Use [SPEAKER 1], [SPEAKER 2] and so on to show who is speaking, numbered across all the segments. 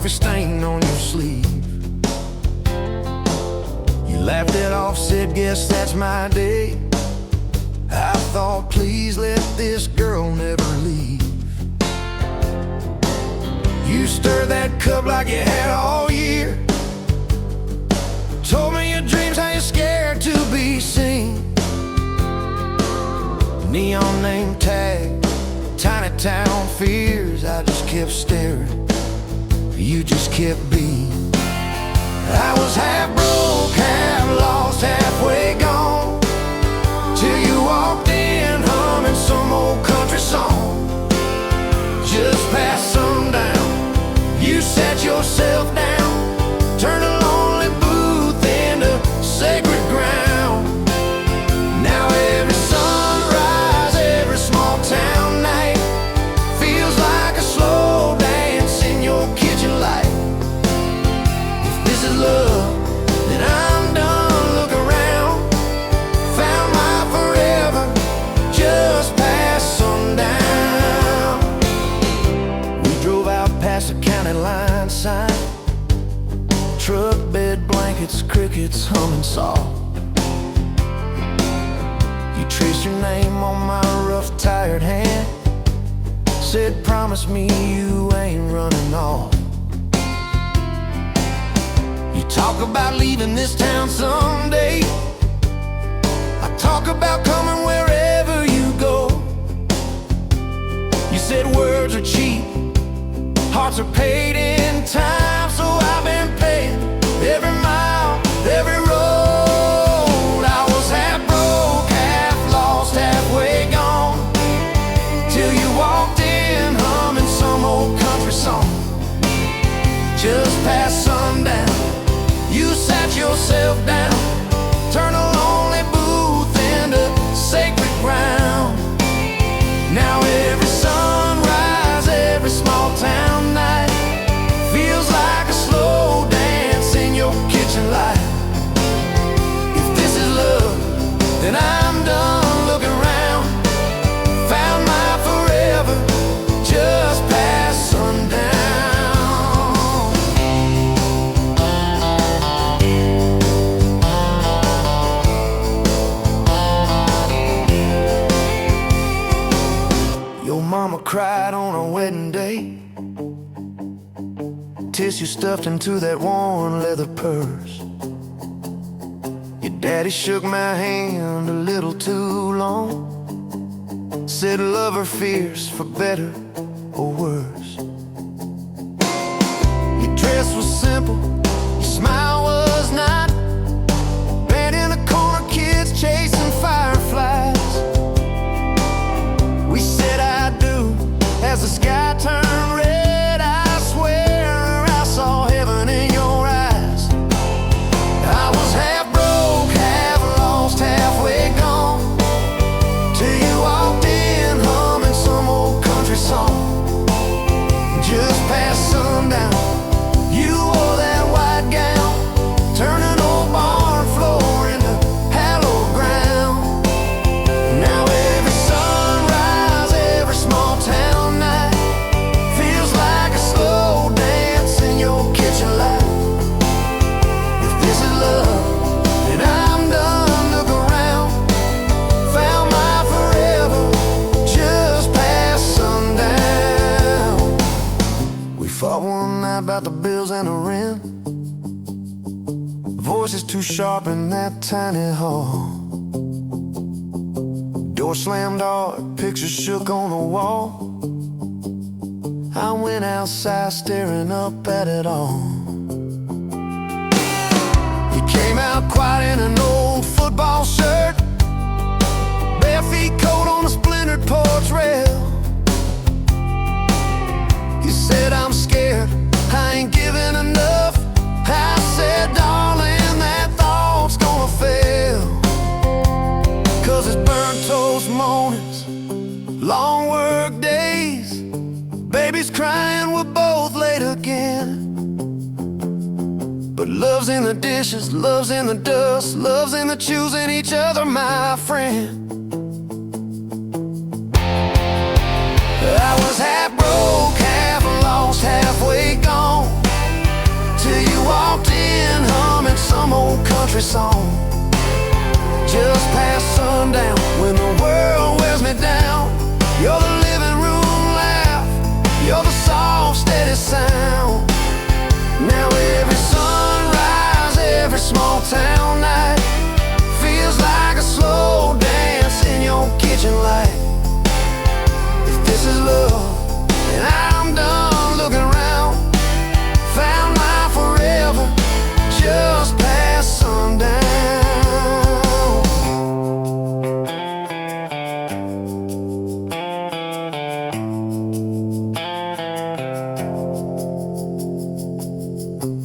[SPEAKER 1] coffee stain on your sleeve. You laughed it off, said, guess that's my day. I thought, please let this girl never leave. You stirred that cup like you had all year. Told me your dreams, how you're scared to be seen. Neon name tag, tiny town fears. I just kept staring, you just kept being. I was half broke, half lost, halfway gone, till you walked in humming some old country song. Just past sundown, you sat yourself down, turned a lonely booth into sacred ground. Now every sunrise, every small town night feels like a slow dance in your kitchen light. If this is love, then I'm done. Look around, found my forever just past sundown. We drove out past the county line sign, truck bed blankets, crickets humming soft. You traced your name on my rough, tired hand, said, promise me you ain't running off. You talk about leaving this town someday, I talk about coming wherever you go. You said words are cheap, hearts are paid in time, so I've been paying every mile, every road. I was half broke, half lost, halfway gone, till you walked in humming some old country song. Just past sundown, you sat yourself down, turned a lonely booth into sacred ground. Now every sunrise, every small town night feels like a slow dance in your kitchen light. If this is love, then I'm done. Looking around, found my forever just past sundown. Your mama cried on her wedding day, tissue stuffed into that worn leather purse. Your daddy shook my hand a little too long, said love her fierce for better or worse. Your dress was simple, your smile was not, bent in a corner, kids chasing fireflies. We said I do as the sky turned red. I swear I saw heaven in your eyes. I was half broke, half lost, halfway gone, till you walked in humming some old country song. Just past sundown, you wore that white gown, turning old barn floor into hallowed ground. Now every sunrise, every small town night feels like a slow dance in your kitchen light. If this is love, then I'm done. Look around, found my forever just past sundown. We fought one night about the bills and the rent, voices too sharp in that tiny hall. Door slammed hard, pictures shook on the wall. I went outside staring up at it all. You came out quiet in an old football shirt, bare feet cold on a splintered porch rail. You said, I'm scared, I ain't giving enough. I said, darling, that thought's gonna fail. 'Cause it's burnt toast mornings, long work days, babies crying, we're both late again. But love's in the dishes, love's in the dust, love's in the choosing each other, my friend. I was half broke, half lost, halfway gone, country song. Just past sundown, when the world wears me down, you're the living room laugh, you're the soft, steady sound. Now every sunrise, every small town night feels like a slow dance in your kitchen light. If this is love, then I'm done looking around. Found my forever just past sundown.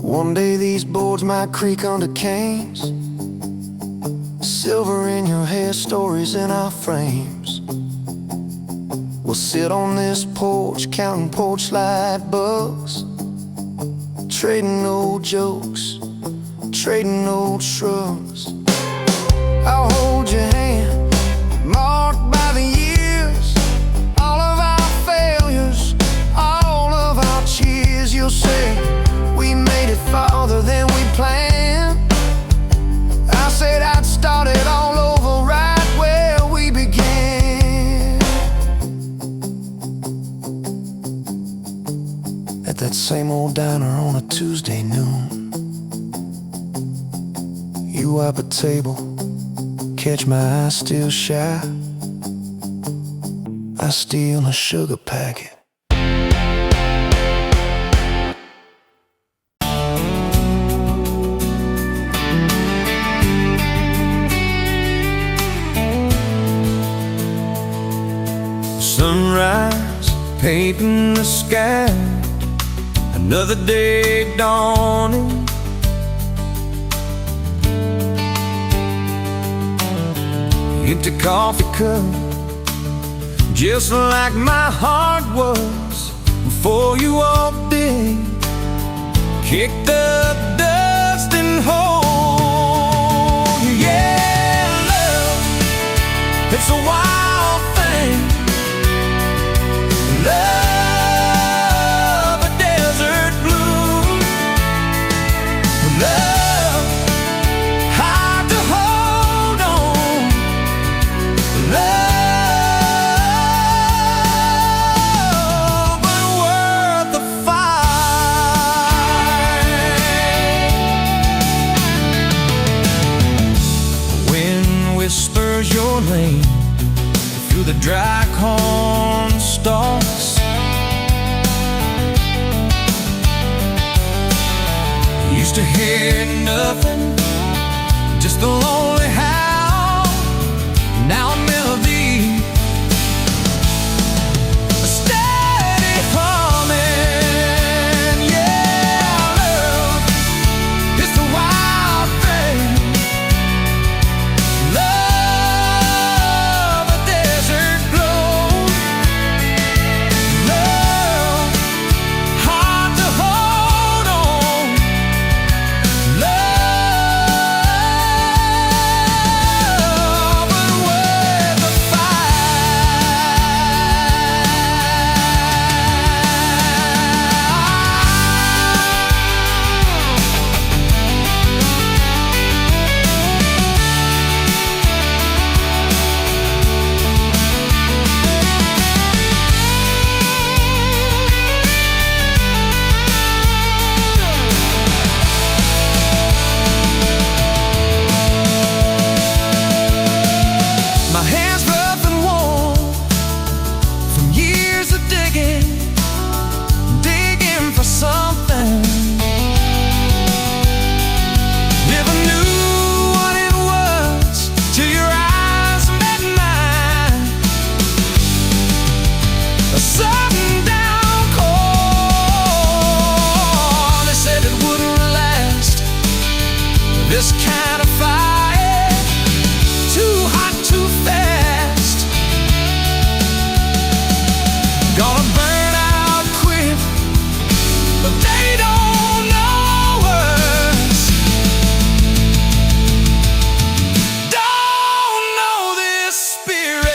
[SPEAKER 1] One day these boards might creak under canes, silver in your hair, stories in our frames. We'll sit on this porch, counting porch light bugs, trading old jokes, trading old shrugs. I'll hold your hand, marked by the years, all of our failures, all of our cheers. You'll say, we made it farther than we planned. I said I'd start it all over right where we began. At that same old diner on a Tuesday noon, you wipe a table, catch my eye still shy. I steal a sugar packet. Sunrise, painting the sky, another day dawning. Empty coffee cup, just like my heart was before you walked in. Kick the dust and hold you. Yeah, love, it's a wild thing. Love, a desert blue. Love, hard to hold on. Love, but worth the fight. Wind whispers your name through the dry corn stalks. Used to hear nothing, just the lonely howl. Now a melody, a steady humming. Yeah, love is the wild thing. Love, a desert glow. Love, hard to hold on. Love, but worth the My hands rough and warm from years of digging for something. Never knew what it was till your eyes met mine. A sudden down call, they said it wouldn't last. This kind of fire, too hot, too fast. Gonna burn out quick, but they don't know us. Don't know this spirit.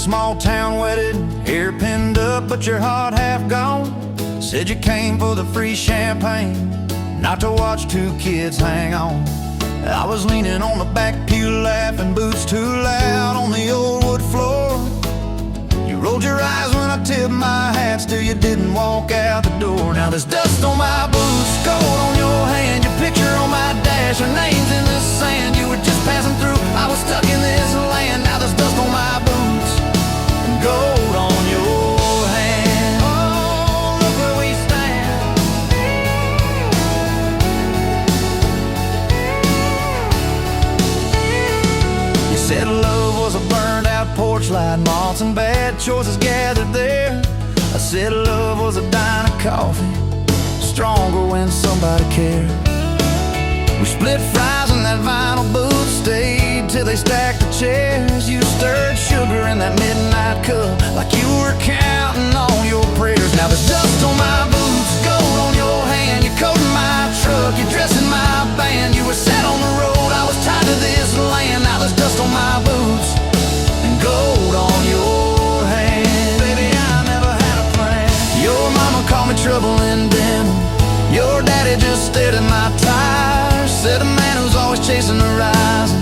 [SPEAKER 1] small town wedding, hair pinned up but your heart half gone. Said you came for the free champagne, not to watch two kids hang on. I was leaning on the back pew laughing, boots too loud on the old wood floor. You rolled your eyes when I tipped my hat, still you didn't walk out the door. Now there's dust on my boots, gold on your hand, your picture on my dash, your name's in the sand. You were just passing through, I was stuck in this land. Now there's dust on my boots and gold on your hand. Oh, look where we stand. You said love was a burned out porch light, moths and bad choices gathered there. I said love was a dime of coffee, stronger when somebody cared. We split fries in that vinyl booth, stayed till they stacked the chairs. You stirred sugar in that midnight cup like you were counting on your prayers. Now there's dust on my boots, gold on your hand, you're coating my truck, you're dressing my band. You were set on the road, I was tied to this land. Now there's dust on my boots and gold on your hand. Baby, I never had a plan. Your mama called me trouble in denim, your daddy just stared at my tires. Said a man who's always chasing the horizon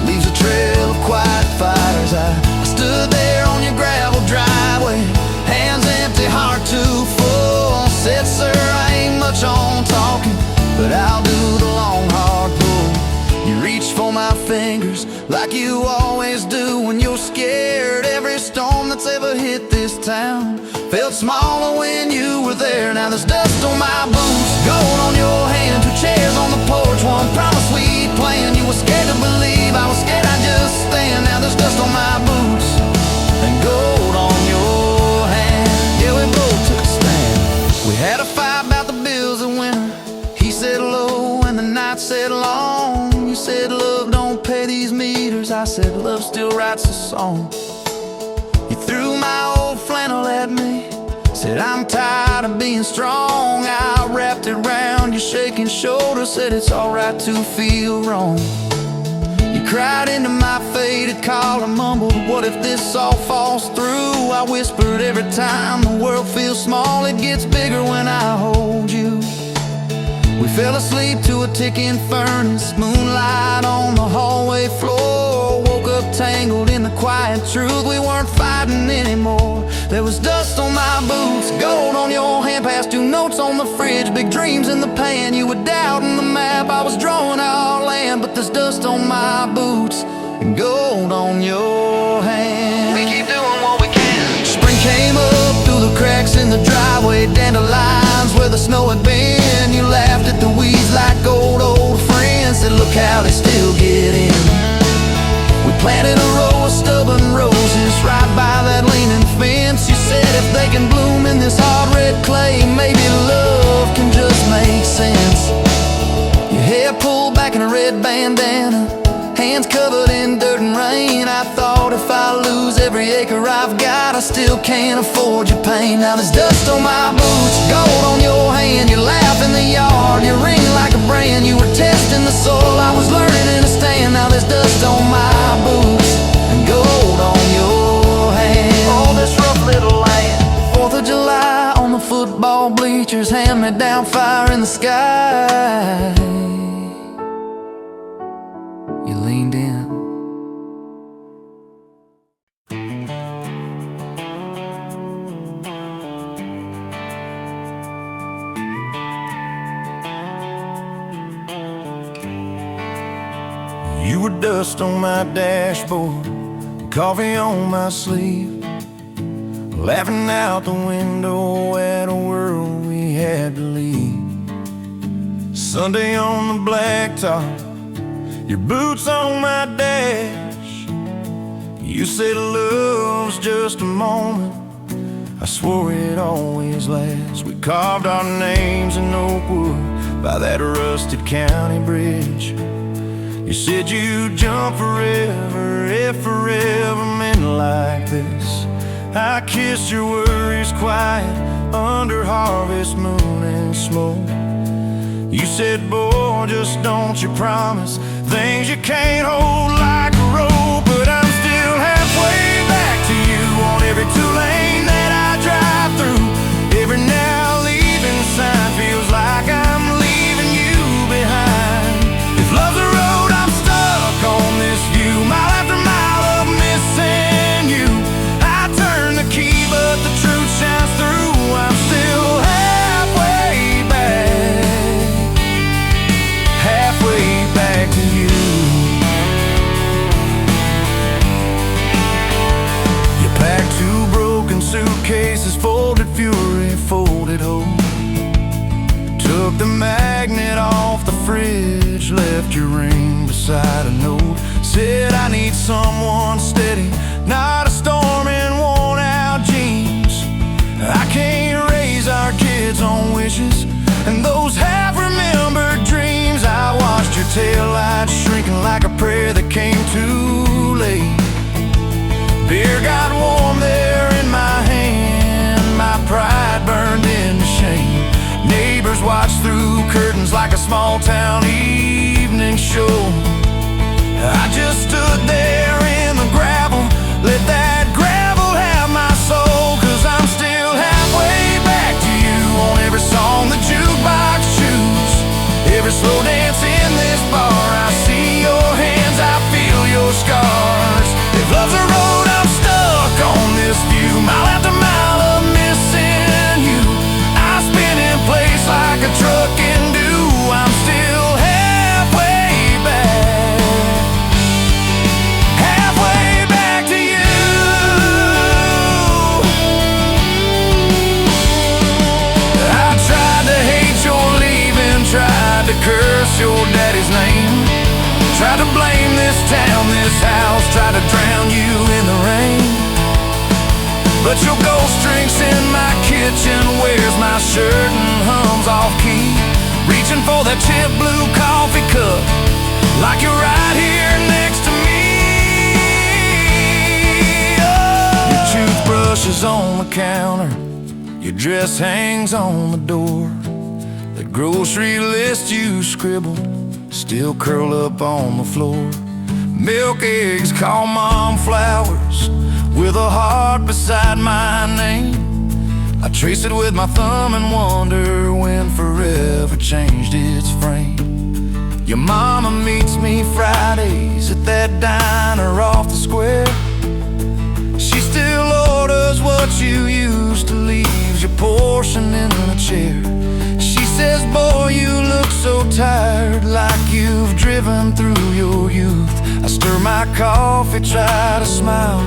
[SPEAKER 1] leaves a trail of quiet fires. I stood there on your gravel driveway, hands empty, heart too full. Said, sir, I ain't much on talking, but I'll do the long hard pull. You reached for my fingers like you always do when you're scared. Every storm that's ever hit this town felt smaller when you were there. Now there's dust on my boots, gold on your hand, two chairs on the porch, one promise we planned. You were scared to believe, I was scared I'd just stand. Now there's dust on my boots and gold on your hand. Yeah, we both took a stand. We had a fight about the bills of winter. He said low and the night said long. You said love don't pay these meters, I said love still writes a song. You threw my old flannel at me, said I'm tired of being strong. I wrapped it round your shaking shoulder, said it's alright to feel wrong. You cried into my faded collar, mumbled, what if this all falls through? I whispered, every time the world feels small, it gets bigger when I hold you. We fell asleep to a ticking furnace, moonlight on the hallway floor. Woke up tangled in the quiet truth, we weren't fighting anymore. There was dust on my boots, gold on your hand, past two notes on the fridge, big dreams in the pan. You were doubting the map, I was drawing our land, but there's dust on my boots and gold on your hand. We keep doing what we can. Spring came up through the cracks in the driveway, dandelions where the snow had been. You laughed at the weeds like old friends, said look how they still get in. We planted a row of stubborn roses right by that leaning fence. You said if they can bloom in this hard red clay, maybe love can just make sense. Your hair pulled back in a red bandana, hands covered in dirt and rain. I thought if I lose every acre I've got, I still can't afford your pain. Now there's dust on my boots, gold on your hand, you laugh in the yard, you ring like a brand. You were testing the soil, I was learning in a stand. Now there's dust on my boots and gold on your hand. Oh, this rough little land. 4th of July on the football bleachers, hand-me-down fire in the sky. You leaned in. You were dust on my dashboard, coffee on my sleeve, laughing out the window at a world we had to leave. Sunday on the blacktop, your boots on my dash. You said love's just a moment, I swore it always lasts. We carved our names in oak wood by that rusted county bridge. You said you'd jump forever if forever meant like this. I kissed your worries quiet under harvest moon and smoke. You said, boy, just don't you promise things you can't hold like a rope. But I'm still halfway back to you, every two-lane that I drive through, every now leaving sign feels like I'm leaving you behind. If love's a road, I'm stuck on this view, mile after mile of missing you. I turn the key, but the truth shines through. I'm still halfway back to you. You packed two broken suitcases, folded fury, folded hope. Took the magnet off the fridge, left your ring beside a note. Said I need someone steady, not a storm in worn out jeans. I can't raise our kids on wishes and those half-remembered dreams. I watched your taillights shrinking like a prayer that came too late. Beer got warm there in my hand, my pride burned into shame. Neighbors watched through curtains like a small-town evening show. I just stood there in the gravel, let that gravel have my soul. 'Cause I'm still halfway back to you on every song the jukebox choose, every slow dance in this bar. I see your hands, I feel your scars. If love's a road, I'm stuck on this view, mile after mile of missing you. I spin in place like a truck can do. I'm still halfway back to you. I tried to hate your leaving, tried to curse your daddy's name, tried to blame this town, this house, tried to drown you in the rain. But your ghost drinks in my kitchen, wears my shirt and hums off key, reaching for that chip blue coffee cup like you're right here next to me. Oh. Your toothbrush is on the counter, your dress hangs on the door. The grocery list you scribbled still curl up on the floor. Milk, eggs, call mom flowers with a heart beside my name. I trace it with my thumb and wonder when forever changed its frame. Your mama meets me Fridays at that diner off the square. She still orders what you used to, leaves your portion in the chair. She says, boy, you look so tired, like you've driven through your youth. I stir my coffee, try to smile,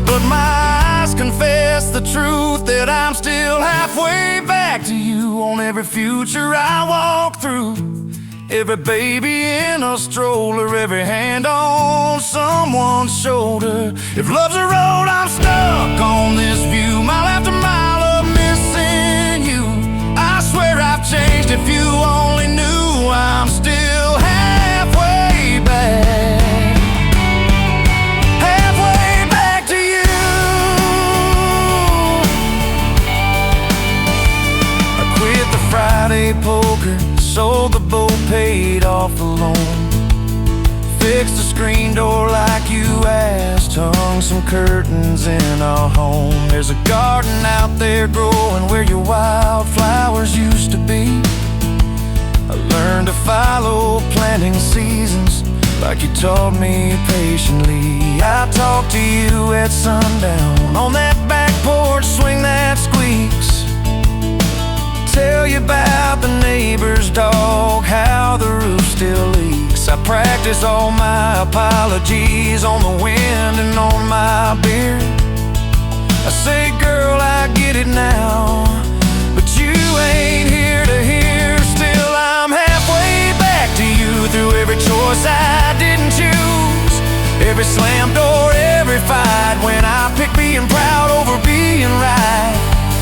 [SPEAKER 1] but my eyes confess the truth, that I'm still halfway back to you on every future I walk through. Every baby in a stroller, every hand on someone's shoulder. If love's a road, I'm stuck on this view, mile after mile of missing you. I swear I've changed, if you only knew. I'm still halfway back to you. I quit the Friday poker, sold the boat, paid off the loan, fixed the screen door like you asked, hung some curtains in our home. There's a garden out there growing where your wildflowers used to be. I learned to follow planting seasons like you taught me patiently. I talk to you at sundown on that back porch, swing that squeaks, tell you about the neighbor's dog, how the roof still leaks. I practice all my apologies on the wind and on my beard. I say, girl, I get it now, but you ain't here to hear. Still, I'm halfway back to you through every choice I didn't choose, every slam door, every fight, when I pick being proud over being right.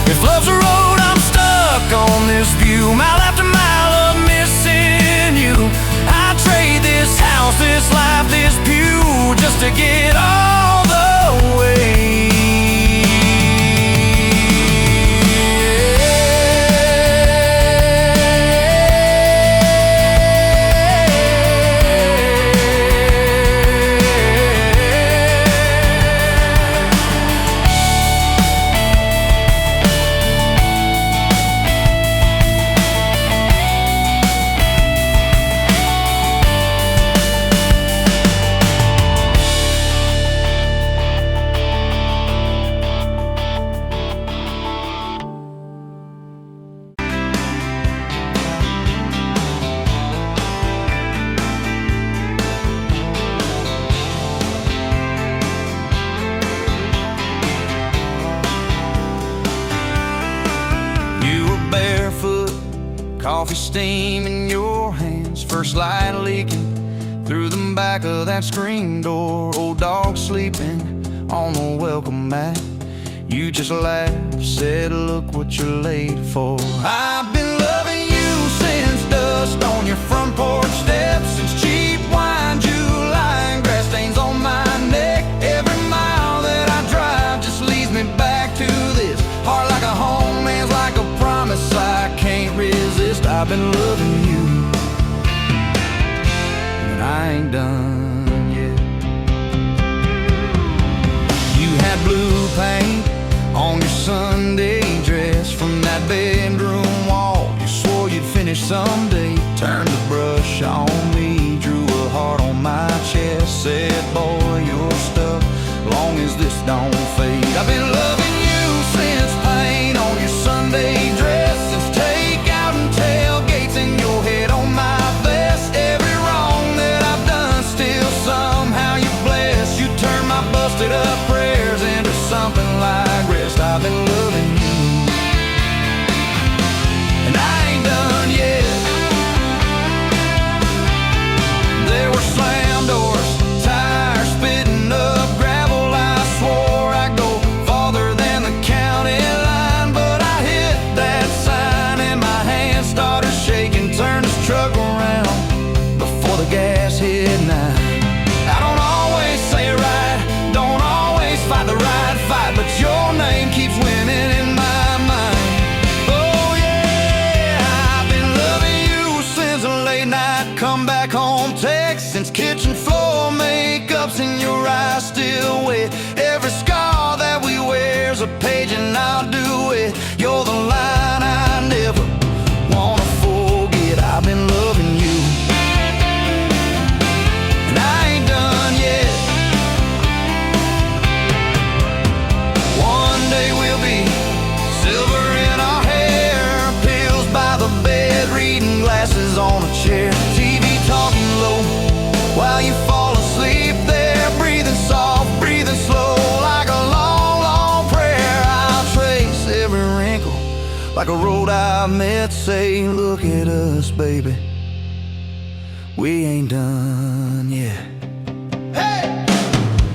[SPEAKER 1] If love's a road, I'm stuck on this view, mile after mile of missing you. I trade this house, this life, this pew, just to get all the way. Coffee steam in your hands, first light leaking through the back of that screen door. Old dog sleeping on the welcome mat. You just laughed, said, look what you're late for. I've been loving you since dust on your front porch steps, since cheap wine, July, and grass stains on my neck. Every mile that I drive just leads me back to this. Heart like a home, man's like a promise I can't resist. I've been loving you, and I ain't done yet. You had blue paint on your Sunday dress from that bedroom wall. You swore you'd finish someday. Turned the brush on me, drew a heart on my chest, said, boy, you're stuck long as this don't fade. I've been loving you since paint on your Sunday dress, since takeout and tailgates in your head on my vest. Every wrong that I've done, still somehow you bless. You turn my busted up prayers into something like rest. I've been loving you, and I ain't done yet. There were slam doors, tires spitting up gravel. I swore I'd go farther than the county line, but I hit that sign and my hand started shaking. Turned this truck around before the gas hit 9. I don't always say it right, don't always fight the right fight, but your name keeps winning in my mind. Oh yeah, I've been loving you since a late night come back home text, since kitchen floor makeup's in your eyes still wet. Every scar that we wear's a page and I'll do it. You're the line I never wanna forget. I've been loving you, and I ain't done yet. One day we'll be silver in our hair, pills by the bed, reading glasses on a chair, TV talking low while you fall asleep there, breathing soft, breathing slow, like a long, long prayer. I'll trace every wrinkle like a road I've met. Say, look at us, baby, we ain't done yet. Hey!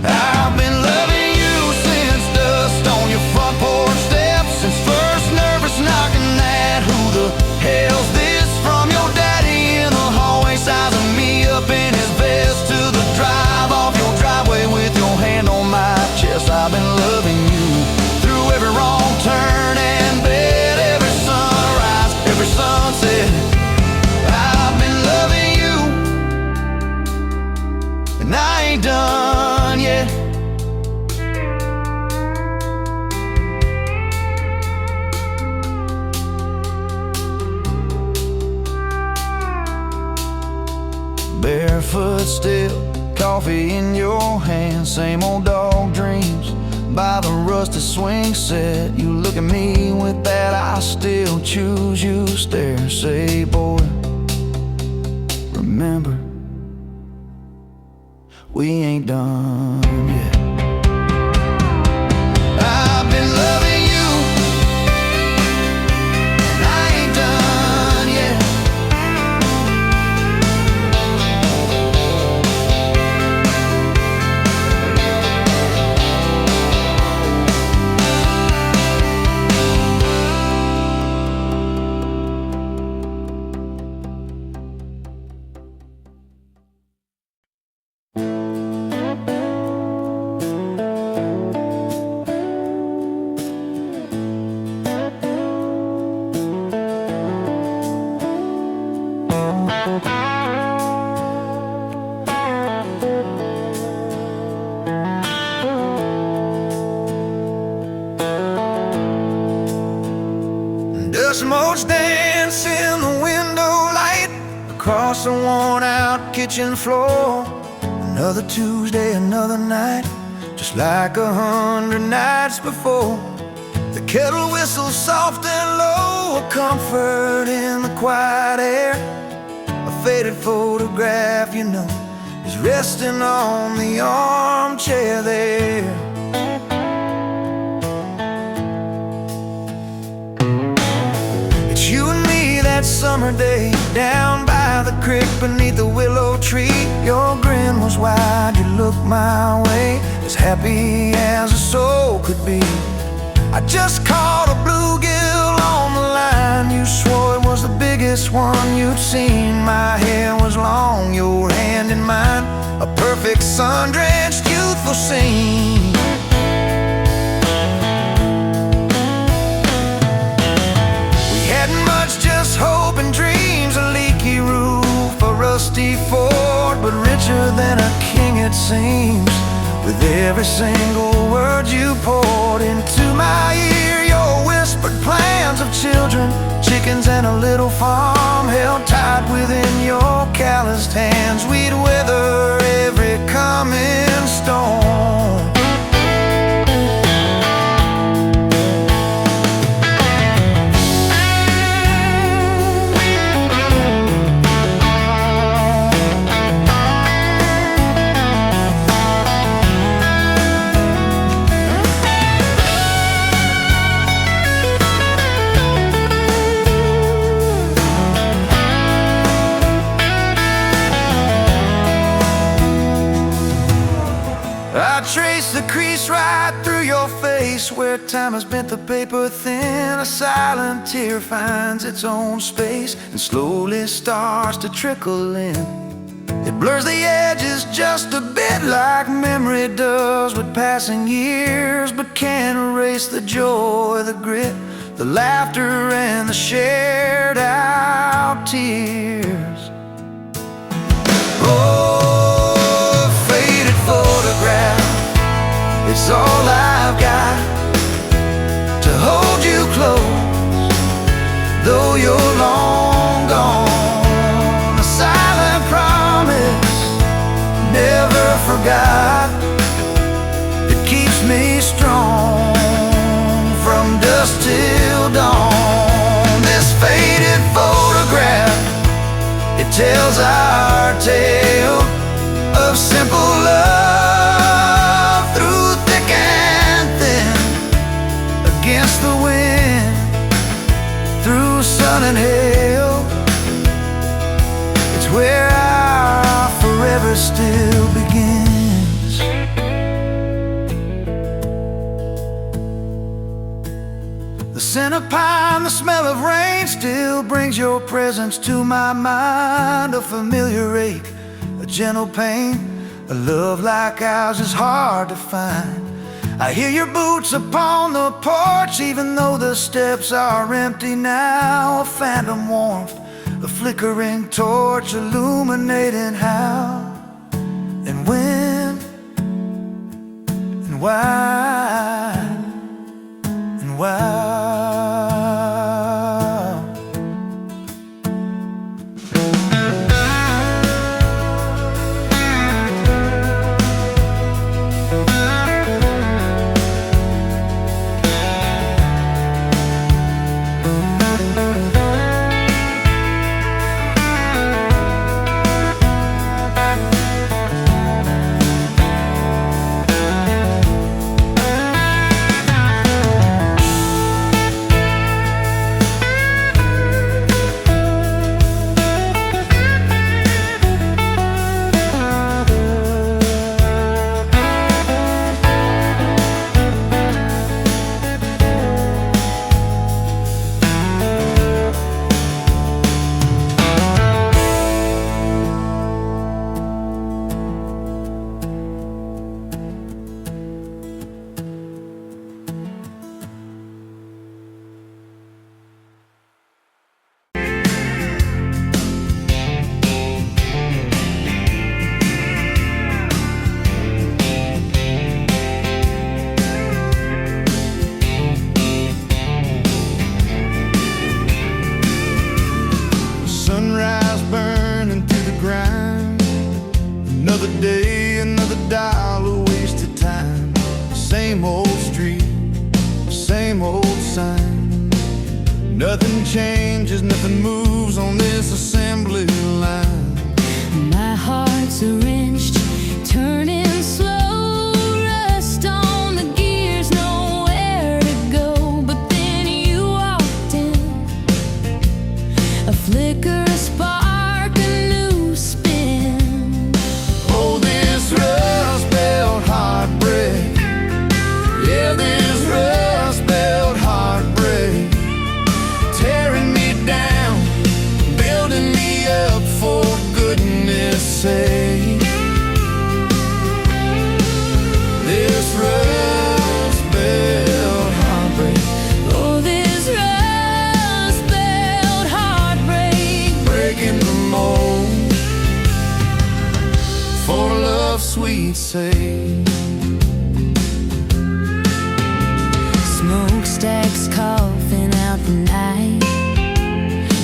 [SPEAKER 1] I've been loving you since dust on your front porch steps, since first nervous knocking at who the hell's this, from your daddy in the hallway sizing me up in his vest, to the drive off your driveway with your hand on my chest. I've been loving you through every wrong turn and bed, every sunrise, every sunset. I've been loving you, and I ain't done yet. Barefoot still, coffee in your hand, same old dog dreams by the rusted swing set. You look at me with that I still choose you stare. Say, boy, remember, we ain't done yet. I've been loving you, and I ain't done yet. Dust motes dance in the window light across the worn-out kitchen floor. Another Tuesday, another night, just like 100 nights before. The kettle whistles soft and low, a comfort in the quiet air. A faded photograph, you know, is resting on the armchair there. It's you and me that summer summer day down by the creek beneath the willow tree. Your grin was wide, you looked my way, as happy as a soul could be. I just caught a bluegill on the line. You swore it was the biggest one you'd seen. My hair was long, your hand in mine, a perfect sun-drenched youthful scene. We hadn't much, just hope and dreams, a leaky roof, a rusty fort, but richer than a king it seems. With every single word you poured into my ear, your whispered plans of children, chickens and a little farm held tight within your calloused hands. We'd weather every coming storm. I trace the crease right through your face, where time has bent the paper thin. A silent tear finds its own space and slowly starts to trickle in. It blurs the edges just a bit, like memory does with passing years, but can't erase the joy, the grit, the laughter and the shared out tears. Oh, faded photograph, it's all I've got to hold you close, though you're long gone. A silent promise, never forgot, that keeps me strong from dusk till dawn. This faded photograph, it tells our tale of simple love through thick and thin, against the wind, through sun and hail. It's where our forever still begins. The scent of pine, the smell of rain still brings your presence to my mind. A familiar ache, a gentle pain, a love like ours is hard to find. I hear your boots upon the porch, even though the steps are empty now. A phantom warmth, a flickering torch, illuminating how and when and why and why. Another day, another dollar wasted time. Same old street, same old sign. Nothing changes, nothing moves on this assembly line.
[SPEAKER 2] My heart's a wrenched, turning slow, rust on the gears, nowhere to go. But then you walked in, a flicker
[SPEAKER 1] sweet say.
[SPEAKER 2] Smokestacks coughing out the night,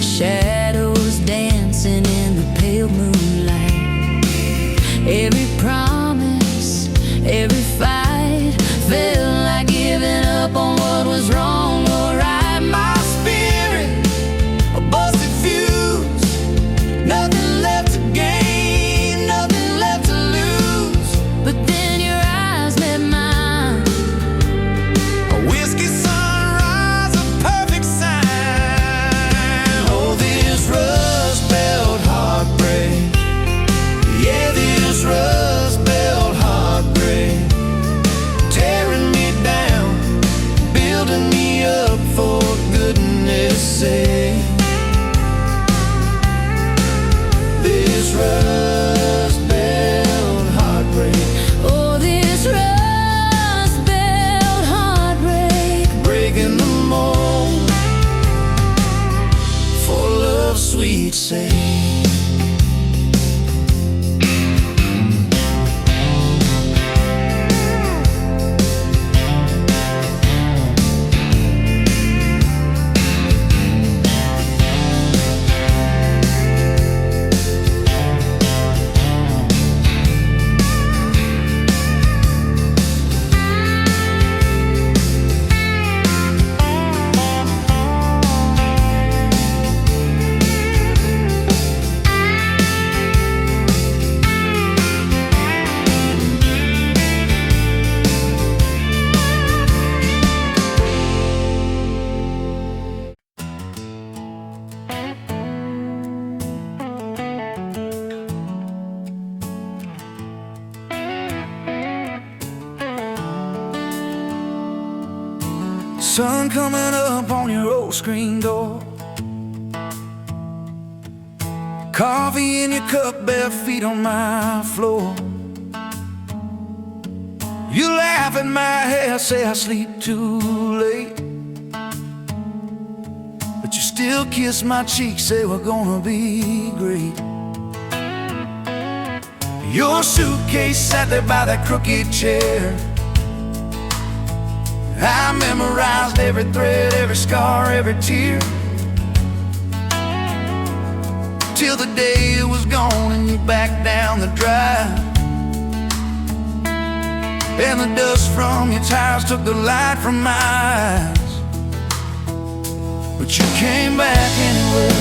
[SPEAKER 2] shadows dancing in the pale moonlight. Every promise, every fight felt like giving up on what was wrong or right.
[SPEAKER 1] My spirit, a busted fuse, nothing left to gain, nothing left to lose.
[SPEAKER 2] But then your eyes met mine.
[SPEAKER 1] A whiskey sunrise, a perfect sign. Oh, this rust belt heartbreak, yeah, this rust belt heartbreak, tearing me down, building me up, for goodness sake. This rust belt heartbreak,
[SPEAKER 2] Oh, this rust belt heartbreak,
[SPEAKER 1] breaking the mold for love's sweet sake. Sun coming up on your old screen door, coffee in your cup, bare feet on my floor. You laugh at my hair, say I sleep too late, but you still kiss my cheek, say we're gonna be great. Your suitcase sat there by that crooked chair. I memorized every thread, every scar, every tear, till the day it was gone and you backed down the drive, and the dust from your tires took the light from my eyes. But you came back anyway,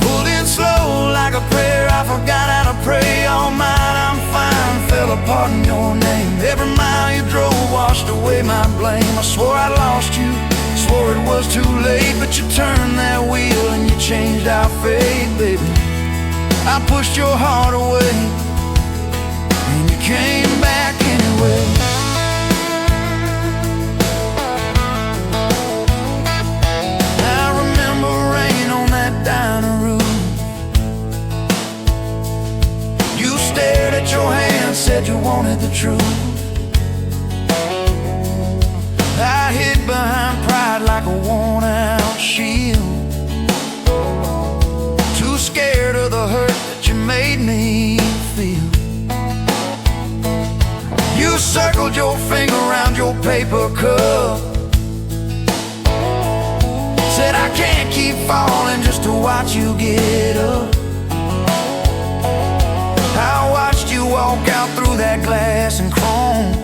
[SPEAKER 1] pulled in slow like a prayer. I forgot how to pray. All mine, I'm fine, fell apart in your name. Every mile you drove washed away my blame. I swore I lost you, swore it was too late, but you turned that wheel and you changed our fate, baby. I pushed your heart away and you came back anyway. I remember rain on that dining room. You stared at your hand, said you wanted the truth. I hid behind pride like a worn-out shield, too scared of the hurt that you made me feel. You circled your finger around your paper cup, said I can't keep falling just to watch you get up. I watched you walk out through that glass and chrome,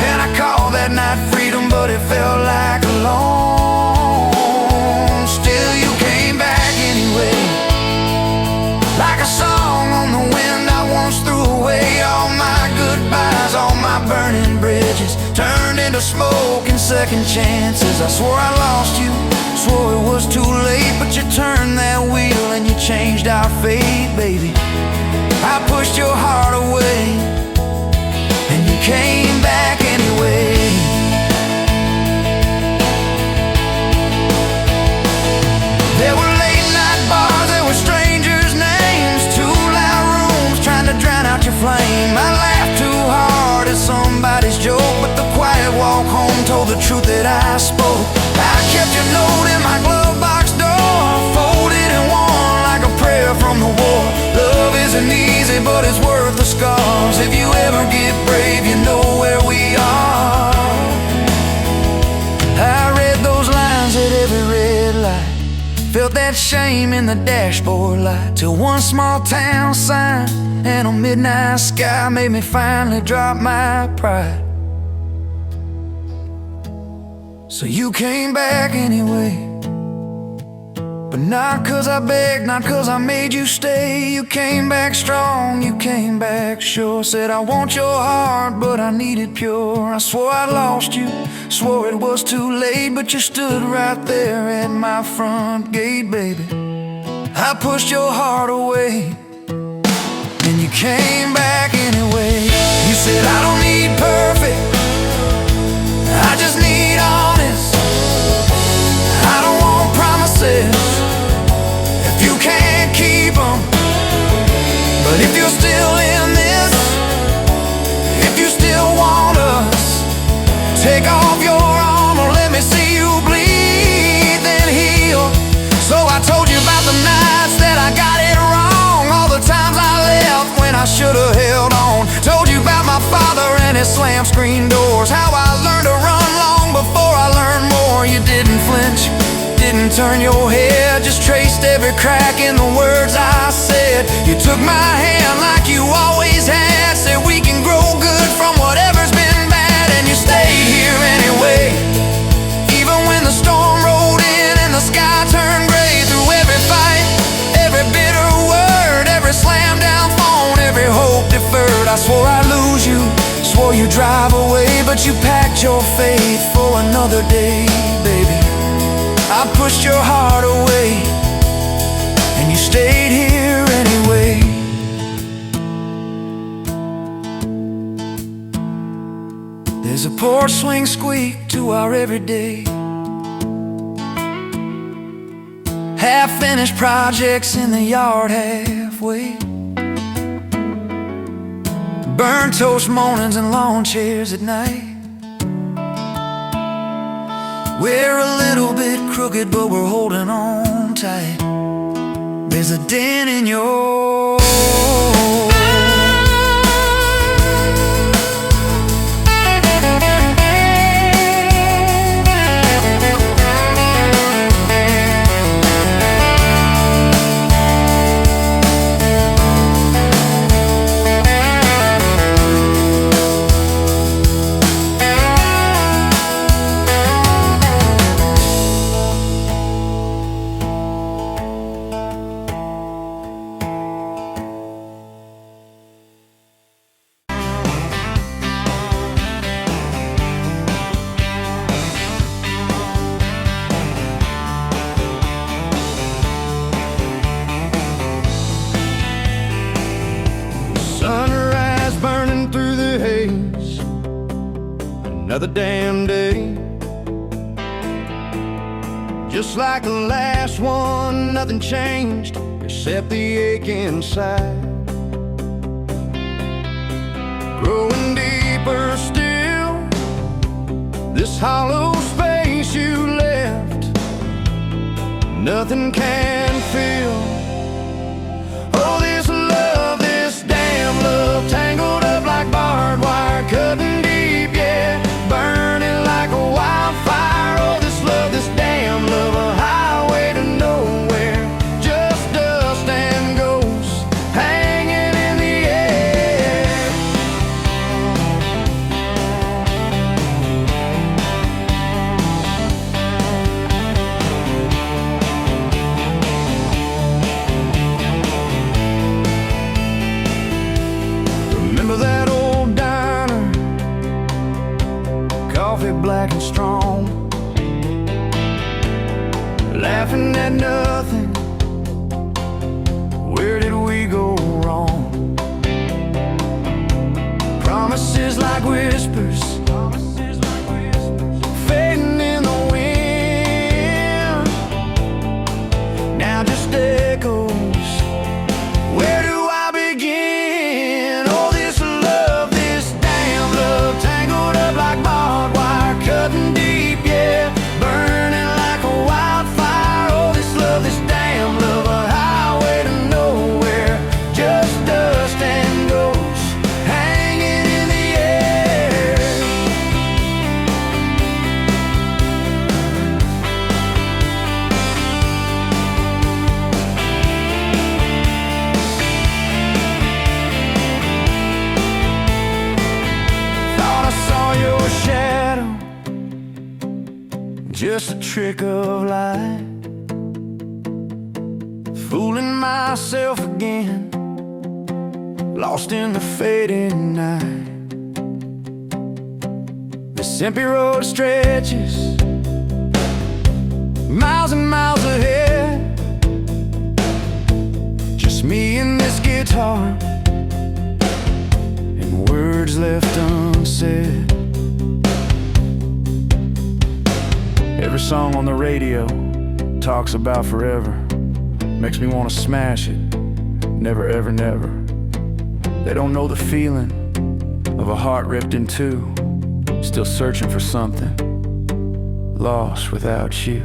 [SPEAKER 1] and I called that night freedom, but it felt like alone. Still you came back anyway, like a song on the wind. I once threw away all my goodbyes, all my burning bridges turned into smoke and second chances. I swore I lost you, swore it was too late, but you turned that wheel and you changed our fate, baby. I pushed your heart away and you came back anyway. There were late night bars, there were strangers' names, too loud rooms trying to drown out your flame. I laughed too hard at somebody's joke, but the quiet walk home told the truth that I spoke. I kept your note in my glove box door, folded and worn like a prayer from the war. Love isn't easy, easy, but it's worth the scars. If you ever get brave, you know where we are. I read those lines at every red light, felt that shame in the dashboard light, till one small town sign and a midnight sky made me finally drop my pride. So you came back anyway, but not 'cause I begged, not 'cause I made you stay. You came back strong, you came back sure. Said I want your heart, but I need it pure. I swore I lost you, swore it was too late, but you stood right there at my front gate, baby. I pushed your heart away, and you came back anyway. You said I don't need perfect, I just need honest. I don't want promises if you can't keep them. But if you're still in this, if you still want us, take off your armor, let me see you bleed, then heal. So I told you about the nights that I got it wrong, all the times I left when I should have held on. Told you about my father and his slam screen doors, how I learned to run long before I learned more. You didn't flinch, didn't turn your head, just traced every crack in the words I said. You took my hand like you always had, said we can grow good from whatever's been bad, and you stayed here anyway. Even when the storm rolled in and the sky turned gray, through every fight, every bitter word, every slam down phone, every hope deferred. I swore I'd lose you, swore you'd drive away, but you packed your faith for another day, baby. I pushed your heart away, and you stayed here anyway. There's a porch swing squeak to our everyday, half-finished projects in the yard halfway, burnt toast mornings and lawn chairs at night. We're a little bit crooked, but we're holding on tight. There's a dent in your sunrise burning through the haze. Another damn day, just like the last one, nothing changed except the ache inside. Growing deeper still, this hollow space you left, nothing can fill. Oh, this love, this damn love, tangled up like barbed wire, cutting deep, yeah, burning like a wildfire. Oh, this love, this damn love, a highway to nowhere, just dust and ghosts hanging in the air. Remember that old diner, coffee black and strong, laughing at nothing. Where did we go wrong? Promises like whispers, fading in the wind, now just echoes. Where do I begin? Oh, this love, this damn love, tangled up like barbed wire, cutting deep, yeah, burning like a wildfire. Oh, this love, this damn love, a highway to nowhere, just dust and just a trick of light. Fooling myself again, lost in the fading night. This empty road stretches miles and miles ahead, just me and this guitar, and words left unsaid. Every song on the radio talks about forever, makes me want to smash it. Never, ever, never. They don't know the feeling of a heart ripped in two, still searching for something, lost without you.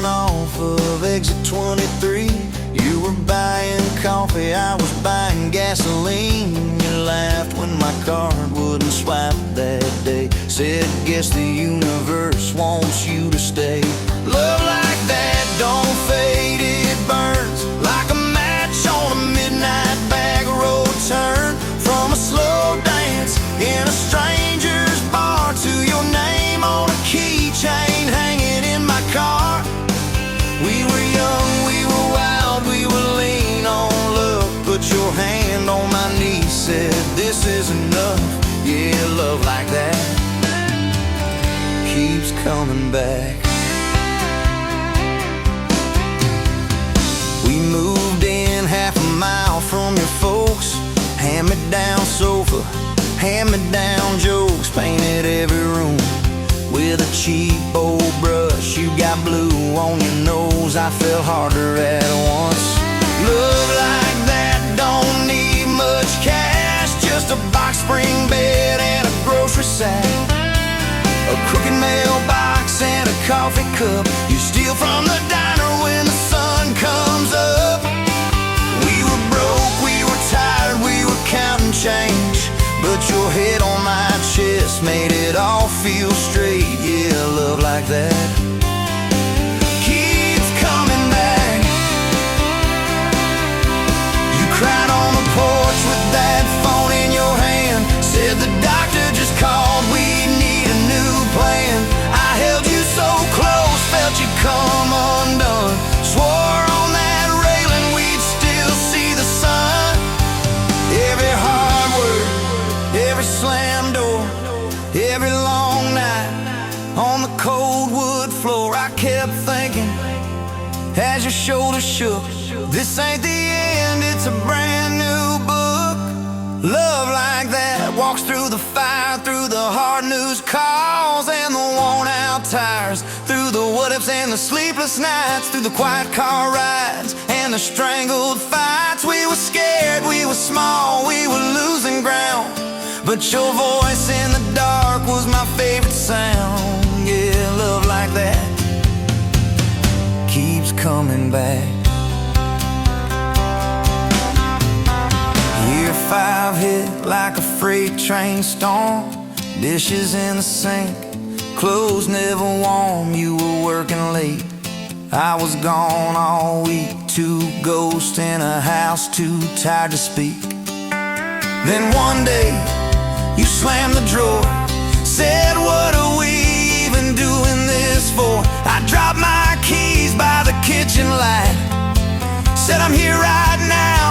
[SPEAKER 1] Off of exit 23, you were buying coffee, I was buying gasoline. You laughed when my card wouldn't swipe that day, said guess the universe wants you to stay. Love like that don't fade, it burns like a match on a midnight back road turn. From a slow dance in a stranger's bar to your name on a keychain hanging in my car. We were young, we were wild, we were lean on love. Put your hand on my knee, said this is enough. Yeah, love like that keeps coming back. We moved in half a mile from your folks, hand-me-down sofa, hand-me-down jokes, painted every room with a cheap old brush. You got blue on your nose, I fell harder at once. Love like that don't need much cash, just a box spring bed and a grocery sack, a crooked mailbox and a coffee cup you steal from the diner when the sun comes up. We were broke, we were tired, we were counting change, but your head on my chest made it all feel straight. Yeah, love like that keeps coming back. You cried on the porch with that phone in your hand, said the doctor just called, we need a new plan. I held you so close, felt you come undone, swore on that railing we'd still see the sun. Every hard word, every slam door, every long night on the cold wood floor, I kept thinking as your shoulders shook, this ain't the end, it's a brand new book. Love like that walks through the fire, through the hard news calls and the worn out tires, through the what ifs and the sleepless nights, through the quiet car rides and the strangled fights. We were scared, we were small, we were losing ground, but your voice in the dark was my favorite sound. Yeah, love like that keeps coming back. Year 5 hit like a freight train storm, dishes in the sink, clothes never warm. You were working late, I was gone all week, two ghosts in a house too tired to speak. Then one day you slammed the drawer, said what are we even doing this for? I dropped my keys by the kitchen light, said I'm here right now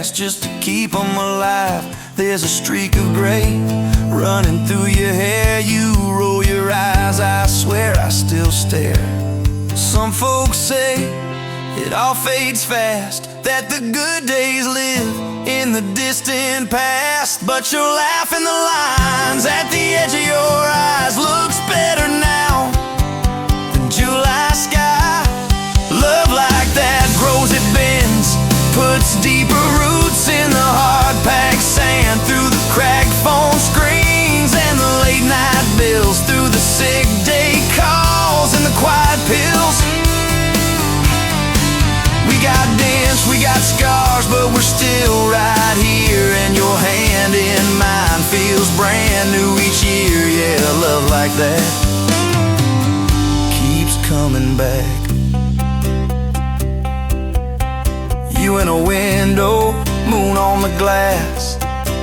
[SPEAKER 1] fast just to keep them alive. There's a streak of gray running through your hair. You roll your eyes, I swear I still stare. Some folks say it all fades fast, that the good days live in the distant past. But your laugh and the lines at the edge of your eyes looks better now than July sky. Love like that grows, it bends, puts deeper roots in the hard-packed sand, through the cracked phone screens and the late night bills, through the sick day calls and the quiet pills. We got dents, we got scars, but we're still right here, and your hand in mine feels brand new each year. Yeah, love like that keeps coming back. You in a window, moon on the glass.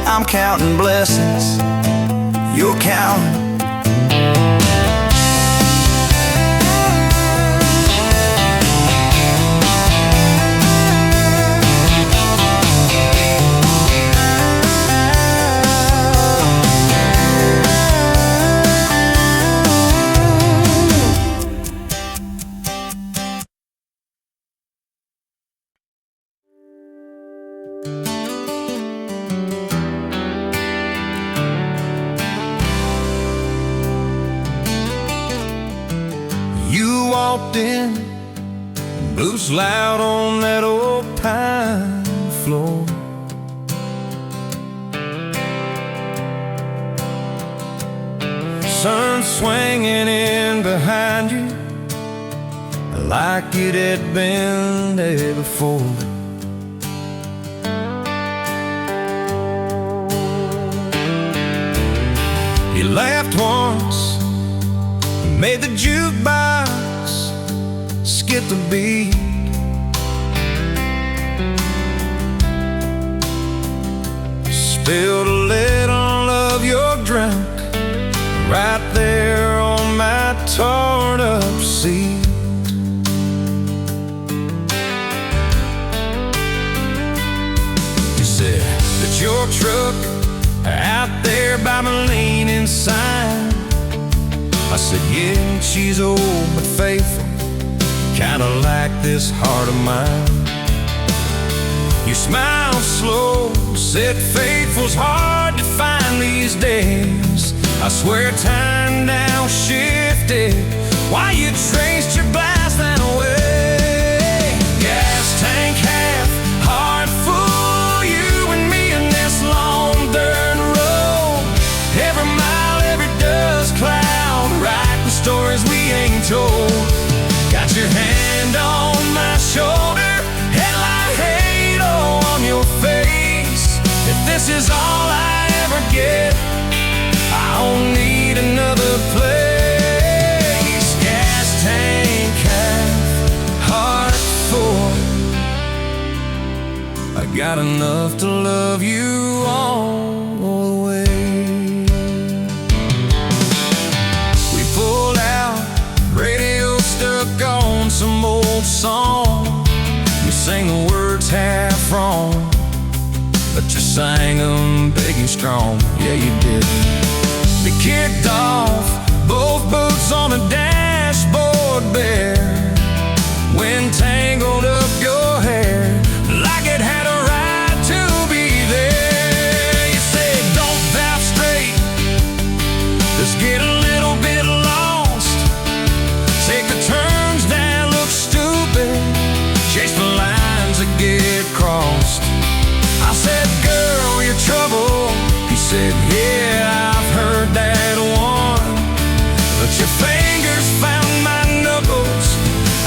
[SPEAKER 1] I'm counting blessings, you're counting. You walked in, boots loud on that old pine floor. Sun swinging in behind you like it had been there before. You laughed once, made the jukebox skip the beat. Spilled a little of your drink right there on my torn up seat. You said that your truck out there by my leaning sign. I said, yeah, she's old but faithful, kinda like this heart of mine. You smiled slow, said faithful's hard to find these days. I swear time now shifted while you traced your blast that away. Gas tank half, heart full, you and me in this long dirt road. Every mile, every dust cloud, writing stories we ain't told. Got your hand on my shoulder, headlight halo on your face. If this is all I ever get, I don't need another place. Gas tank half, heart full. I got enough to love you all the way. We pulled out, radio stuck on some old song. You sang the words half wrong, but you sang them big and strong. Yeah, you did. We kicked off, both boots on the dashboard bare. Wind tangled up your hair like it had a right to be there. You said, don't valve straight, let's get a little bit lost. Take the turns that look stupid, chase the lines that get crossed. I said, girl, you're trouble. He said, yeah, I've heard that one. But your fingers found my knuckles,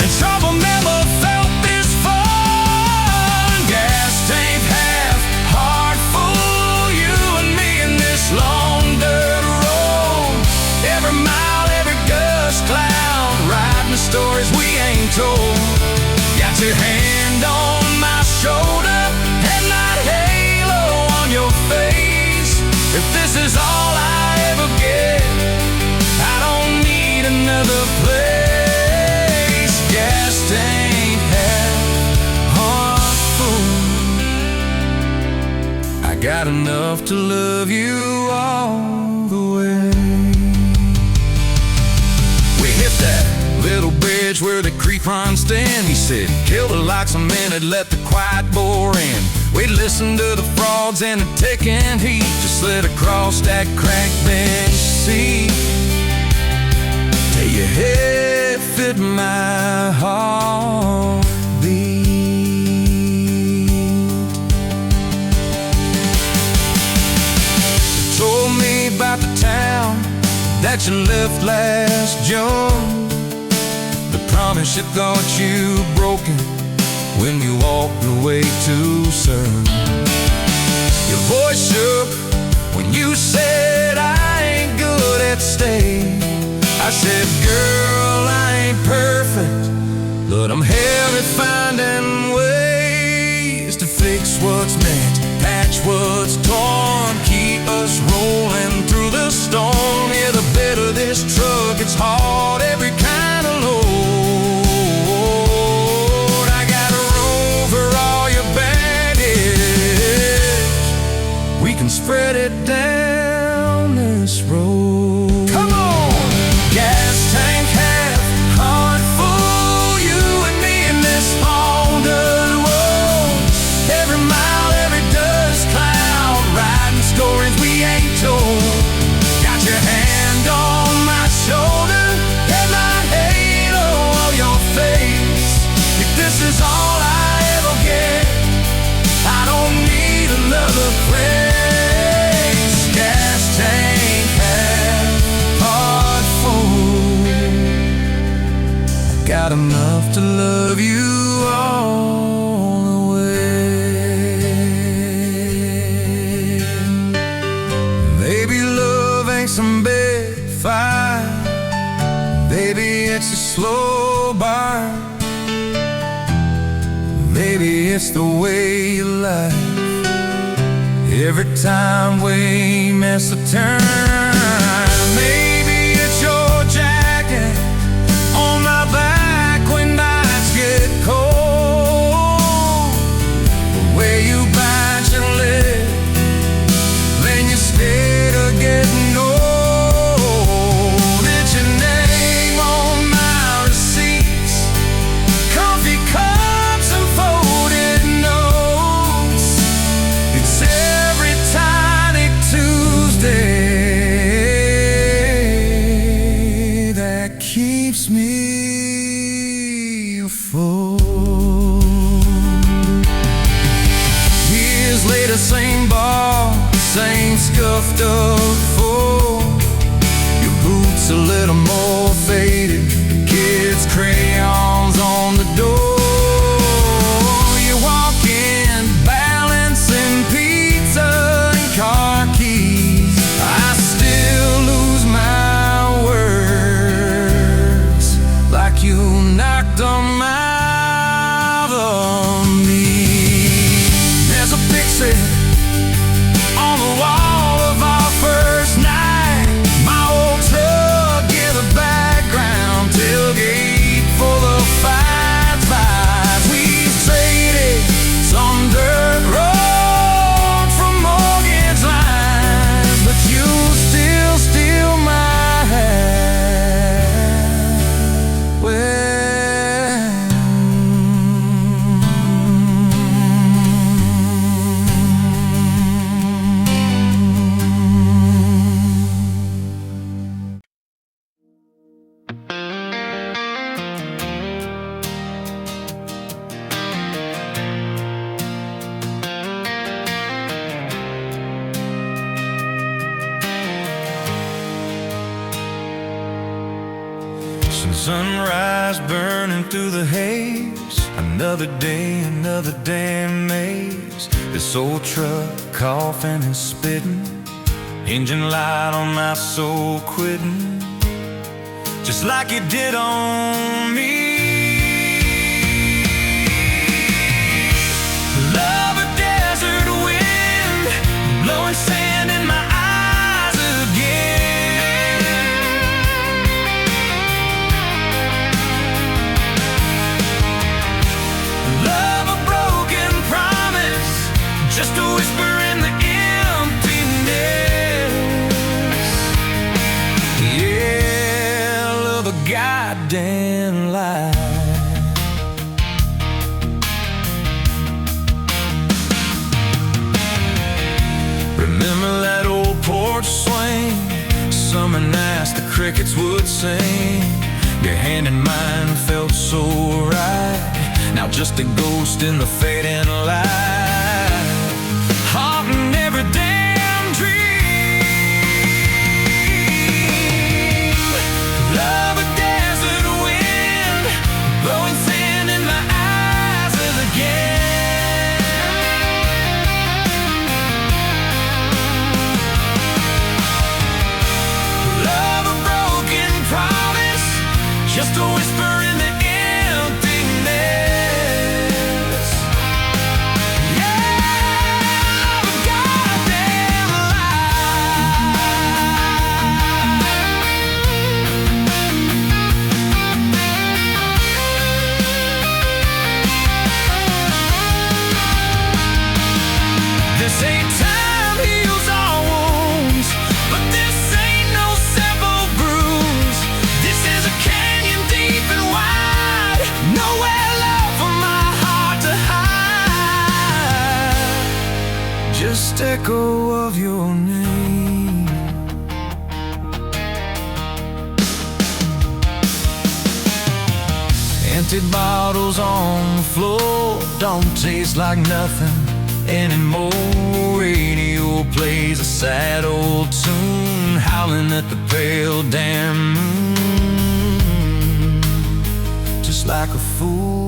[SPEAKER 1] and trouble never felt this fun. Gas tank half, heart full, you and me in this long dirt road. Every mile, every gust cloud, riding the stories we ain't told. Got your hand on my shoulder, headlight halo on your face. If this is all I ever get, I don't need another place. Gas tank half, heart full. got enough to love you all the way. We hit that little bridge where the creek runs stand. He said, kill the lights a minute, let the quiet bore in. We'd listen to the frogs and the ticking heat, just slid across that cracked bench seat. Till your head fit my heartbeat. Told me about the town that you left last June, the promise you thought you broken when you walked away too soon. Your voice shook when you said, I ain't good at staying. I said, girl, I ain't perfect, but I'm hell at finding ways to fix what's meant, patch what's torn, keep us rolling through the storm. Yeah, the bed of this truck, it's hard, every kind of load. I got room for all your baggage. We can spread it down this road. Come on! Gas tank half, heart full, you and me in this haunted world. Every mile, every dust cloud, riding stories we ain't told. Got your hand on my shoulder, headlight halo of your face. If this is all I ever get, I don't need another place. Gas tank half, heart full, got enough to love you all the way. Maybe love ain't some big fight, baby it's a slow burn. Maybe it's the way you lie every time we miss a turn. Maybe it's your jacket on my back when nights get cold, where you bite your lip, then you stay to getting old. It's your name on my receipts, coffee cups and folded notes. It's every tiny Tuesday that keeps me afloat. Years later, same bar, same scuffed up floor. Your boots a little more faded, kids' crayons on the door. You walk in, balancing pizza and car keys. I still lose my words, like you knocked them out of me. There's a picture on the wall of our first night. My old truck in the background, tailgate full of fights. We traded some dirt road for mortgage lines, but you still steal my hand. Well, sunrise burning through the haze, another day, another damn maze. This old truck coughing and spitting, engine light on my soul quitting, just like it did on me. Love a desert wind, blowing sand in my eyes again. Love a broken promise, just a whisper in the ear. Remember that old porch swing, summer nights the crickets would sing. Your hand in mine felt so right, now just a ghost in the fading light, haunting every damn dream. Love a desert wind, blowing sand in my eyes again. Love a broken promise, just a whisper in the emptiness. Yeah, love a goddamn lie. This ain't time heals all wounds, but this ain't no simple bruise. This is a canyon deep and wide, nowhere left for my heart to hide. Just echo of your name. Empty bottles on the floor don't taste like nothing anymore. Radio plays a sad old tune, howling at the pale damn moon, just like a fool.